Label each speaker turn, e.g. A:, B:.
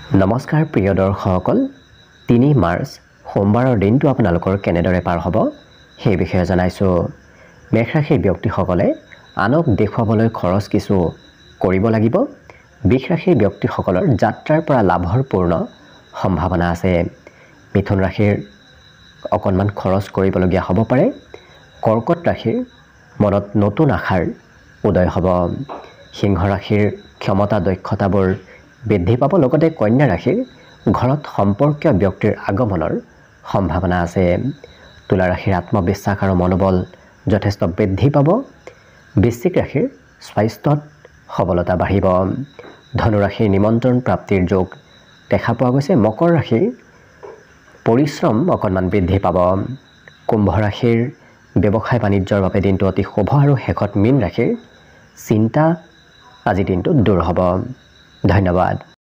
A: নমস্কাৰ প্ৰিয় দৰ্শকসকল ৩ মাৰ্চ সোমবাৰৰ দিনটো আপোনালোকৰ কেনেদৰে পাৰ হ'ব সেই বিষয়ে জনাইছো মেষ ৰাশিৰ ব্যক্তিসকলে আনক দেখুৱাবলৈ খৰচ কিছু কৰিব লাগিব বৃষ ৰাশিৰ ব্যক্তিসকলৰ যাত্ৰাৰ পৰা লাভৰ পূৰ্ণ সম্ভাৱনা আছে মিথুন ৰাশিৰ অকণমান খৰচ কৰিবলগীয়া হ'ব পাৰে কৰ্কট ৰাশিৰ মনত নতুন আশাৰ উদয় হ'ব সিংহ ৰাশিৰ ক্ষমতা দক্ষতাবোৰ বৃদ্ধি পাব লগতে কন্যা ৰাশিৰ ঘৰত সম্পৰ্কীয় ব্যক্তিৰ আগমনৰ সম্ভাৱনা আছে তুলা ৰাশিৰ আত্মবিশ্বাস আৰু মনোবল যথেষ্ট বৃদ্ধি পাব বৃশ্চিক ৰাশিৰ স্বাস্থ্যত সবলতা বাঢ়িব ধনু ৰাশিৰ নিমন্ত্ৰণ প্ৰাপ্তিৰ যোগ দেখা পোৱা গৈছে মকৰ ৰাশিৰ পৰিশ্ৰম অকণমান বৃদ্ধি পাব কুম্ভ ৰাশিৰ ব্যৱসায় বাণিজ্যৰ বাবে দিনটো অতি শুভ আৰু শেষত মীন ৰাশিৰ চিন্তা আজি দিনটো দূৰ হ'ব ধন্যবাদ